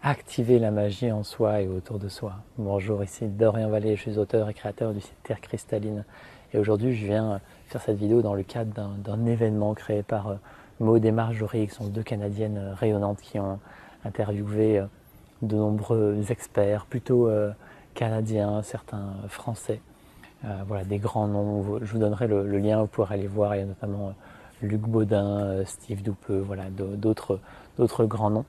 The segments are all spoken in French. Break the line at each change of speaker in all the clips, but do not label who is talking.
activer la magie en soi et autour de soi. Bonjour, ici Dorian Vallée, je suis auteur et créateur du site Terre Cristalline. Et aujourd'hui, je viens faire cette vidéo dans le cadre d'un événement créé par Maud et Marjorie, qui sont deux Canadiennes rayonnantes qui ont interviewé de nombreux experts, plutôt canadiens, certains français. Voilà, des grands noms. Je vous donnerai le lien, vous pourrez aller voir. Il y a notamment Luc Baudin, Steve Doupeux, voilà, d'autres grands noms.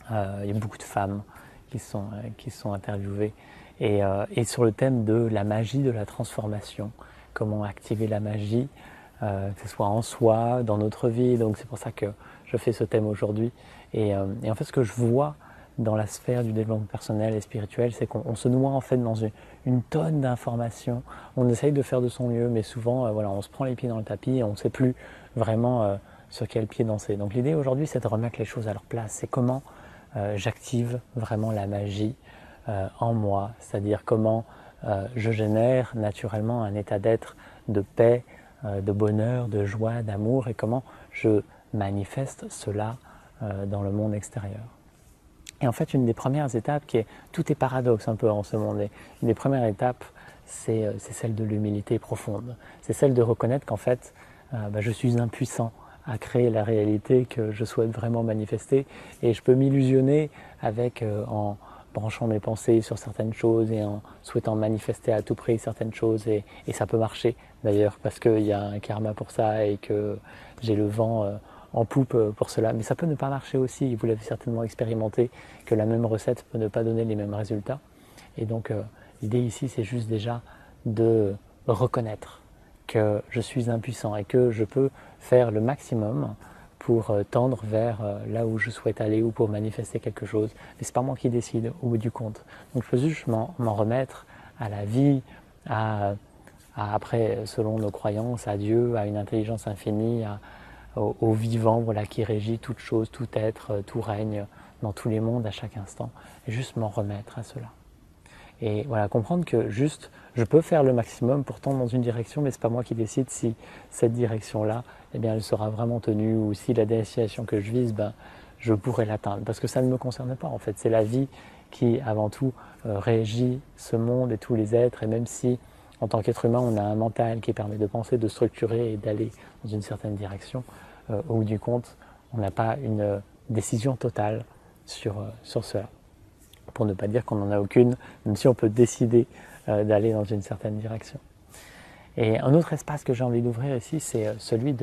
Il y a beaucoup de femmes qui sont interviewées et sur le thème de la magie de la transformation, comment activer la magie, que ce soit en soi, dans notre vie. Donc c'est pour ça que je fais ce thème aujourd'hui. Et en fait, ce que je vois dans la sphère du développement personnel et spirituel, c'est qu'on se noie en fait dans une tonne d'informations. On essaye de faire de son mieux, mais souvent, voilà, on se prend les pieds dans le tapis et on ne sait plus vraiment sur quel pied danser. Donc l'idée aujourd'hui, c'est de remettre les choses à leur place. C'est comment j'active vraiment la magie en moi, c'est-à-dire comment je génère naturellement un état d'être de paix, de bonheur, de joie, d'amour, et comment je manifeste cela dans le monde extérieur. Et en fait, une des premières étapes tout est paradoxe un peu en ce monde, et une des premières étapes, c'est celle de l'humilité profonde. C'est celle de reconnaître qu'en fait, je suis impuissant à créer la réalité que je souhaite vraiment manifester, et je peux m'illusionner en branchant mes pensées sur certaines choses et en souhaitant manifester à tout prix certaines choses, et ça peut marcher d'ailleurs parce qu'il y a un karma pour ça et que j'ai le vent en poupe pour cela, mais ça peut ne pas marcher aussi. Vous l'avez certainement expérimenté, que la même recette peut ne pas donner les mêmes résultats. Et donc l'idée ici, c'est juste déjà de reconnaître que je suis impuissant et que je peux faire le maximum pour tendre vers là où je souhaite aller ou pour manifester quelque chose. Mais ce n'est pas moi qui décide au bout du compte. Donc je peux juste m'en remettre à la vie, après, selon nos croyances, à Dieu, à une intelligence infinie, au vivant, voilà, qui régit toute chose, tout être, tout règne dans tous les mondes à chaque instant. Et juste m'en remettre à cela. Et voilà, comprendre que juste, je peux faire le maximum pour tendre dans une direction, mais ce n'est pas moi qui décide si cette direction-là, eh bien, elle sera vraiment tenue, ou si la destination que je vise, je pourrais l'atteindre. Parce que ça ne me concerne pas, en fait. C'est la vie qui, avant tout, régit ce monde et tous les êtres. Et même si, en tant qu'être humain, on a un mental qui permet de penser, de structurer et d'aller dans une certaine direction, au bout du compte, on n'a pas une décision totale sur cela. Pour ne pas dire qu'on n'en a aucune, même si on peut décider d'aller dans une certaine direction. Et un autre espace que j'ai envie d'ouvrir ici, c'est celui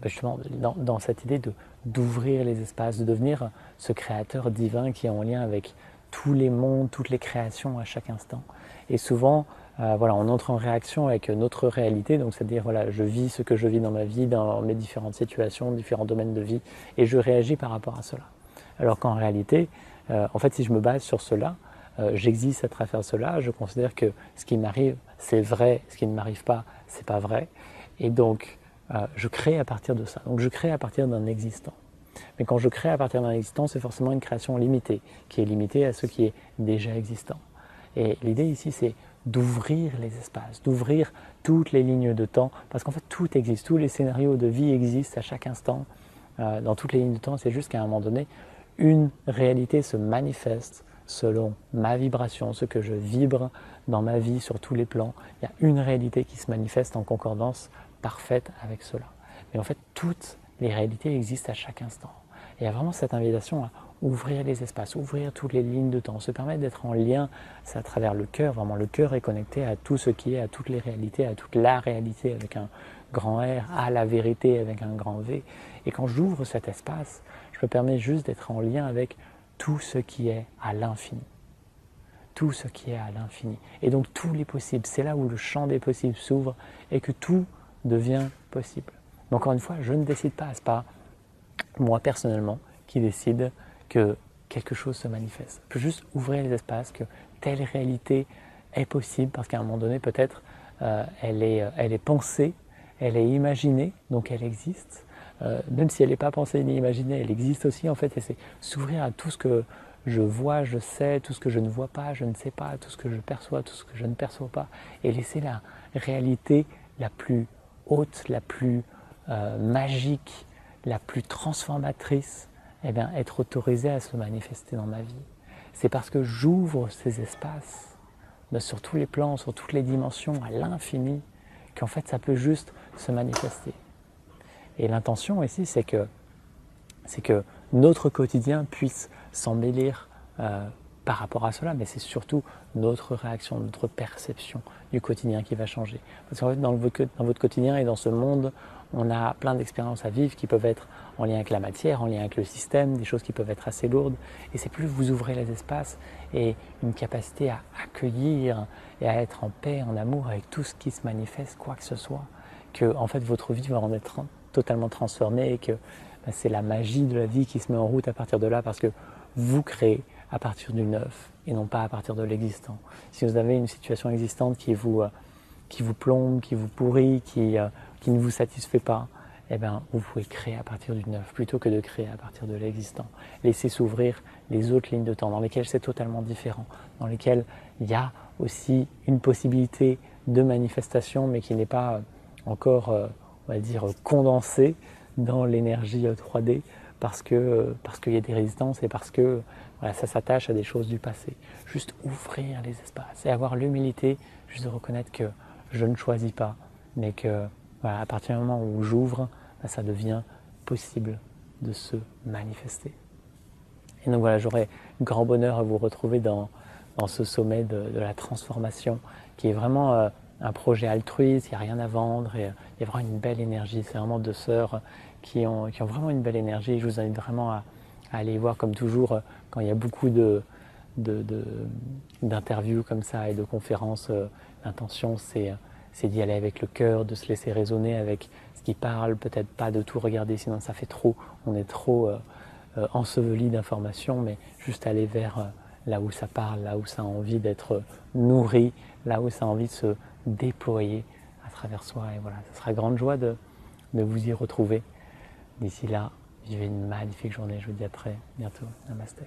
justement, dans cette idée d'ouvrir les espaces, de devenir ce créateur divin qui est en lien avec tous les mondes, toutes les créations à chaque instant. Et souvent, voilà, on entre en réaction avec notre réalité, donc c'est-à-dire, voilà, je vis ce que je vis dans ma vie, dans mes différentes situations, différents domaines de vie, et je réagis par rapport à cela. Alors qu'en réalité, en fait, si je me base sur cela, j'existe à travers cela, je considère que ce qui m'arrive, c'est vrai, ce qui ne m'arrive pas, c'est pas vrai, et donc je crée à partir de ça. Donc je crée à partir d'un existant. Mais quand je crée à partir d'un existant, c'est forcément une création limitée, qui est limitée à ce qui est déjà existant. Et l'idée ici, c'est d'ouvrir les espaces, d'ouvrir toutes les lignes de temps, parce qu'en fait tout existe, tous les scénarios de vie existent à chaque instant, dans toutes les lignes de temps. C'est juste qu'à un moment donné, une réalité se manifeste selon ma vibration, ce que je vibre dans ma vie sur tous les plans. Il y a une réalité qui se manifeste en concordance parfaite avec cela. Mais en fait, toutes les réalités existent à chaque instant. Et il y a vraiment cette invitation à ouvrir les espaces, ouvrir toutes les lignes de temps, se permettre d'être en lien, c'est à travers le cœur. Vraiment, le cœur est connecté à tout ce qui est, à toutes les réalités, à toute la réalité avec un grand R, à la vérité avec un grand V. Et quand j'ouvre cet espace, je me permets juste d'être en lien avec tout ce qui est à l'infini. Tout ce qui est à l'infini. Et donc tous les possibles, c'est là où le champ des possibles s'ouvre et que tout devient possible. Mais encore une fois, je ne décide pas, c'est pas moi personnellement qui décide que quelque chose se manifeste. Je peux juste ouvrir les espaces, que telle réalité est possible, parce qu'à un moment donné, peut-être, elle est pensée, elle est imaginée, donc elle existe. Même si elle n'est pas pensée ni imaginée, elle existe aussi en fait, et c'est s'ouvrir à tout ce que je vois, je sais, tout ce que je ne vois pas, je ne sais pas, tout ce que je perçois, tout ce que je ne perçois pas, et laisser la réalité la plus haute, la plus magique, la plus transformatrice eh bien, être autorisé à se manifester dans ma vie. C'est parce que j'ouvre ces espaces, sur tous les plans, sur toutes les dimensions, à l'infini, qu'en fait ça peut juste se manifester. Et l'intention ici, c'est que notre quotidien puisse s'embellir par rapport à cela, mais c'est surtout notre réaction, notre perception du quotidien qui va changer. Parce qu'en fait, dans votre quotidien et dans ce monde, on a plein d'expériences à vivre qui peuvent être en lien avec la matière, en lien avec le système, des choses qui peuvent être assez lourdes. Et c'est plus vous ouvrez les espaces et une capacité à accueillir et à être en paix, en amour avec tout ce qui se manifeste, quoi que ce soit, que en fait votre vie va en être totalement transformée et que c'est la magie de la vie qui se met en route à partir de là parce que vous créez à partir du neuf et non pas à partir de l'existant. Si vous avez une situation existante qui vous plombe, qui vous pourrit, qui ne vous satisfait pas, eh bien, vous pouvez créer à partir du neuf plutôt que de créer à partir de l'existant. Laissez s'ouvrir les autres lignes de temps dans lesquelles c'est totalement différent, dans lesquelles il y a aussi une possibilité de manifestation mais qui n'est pas encore, on va dire, condensée dans l'énergie 3D parce qu'il y a des résistances et parce que voilà, ça s'attache à des choses du passé. Juste ouvrir les espaces et avoir l'humilité juste de reconnaître que je ne choisis pas, mais que voilà, à partir du moment où j'ouvre, ça devient possible de se manifester. Et donc voilà, j'aurai grand bonheur à vous retrouver dans ce sommet de la transformation qui est vraiment un projet altruiste, il n'y a rien à vendre, et il y a vraiment une belle énergie. C'est vraiment deux sœurs qui ont vraiment une belle énergie. Je vous invite vraiment à aller voir, comme toujours, quand il y a beaucoup d'interviews comme ça et de conférences, l'intention c'est d'y aller avec le cœur, de se laisser résonner avec ce qui parle, peut-être pas de tout regarder, sinon ça fait trop, on est trop enseveli d'informations, mais juste aller vers là où ça parle, là où ça a envie d'être nourri, là où ça a envie de se déployer à travers soi. Et voilà, ce sera grande joie de vous y retrouver. D'ici là, vivez une magnifique journée. Je vous dis à très bientôt. Namasté.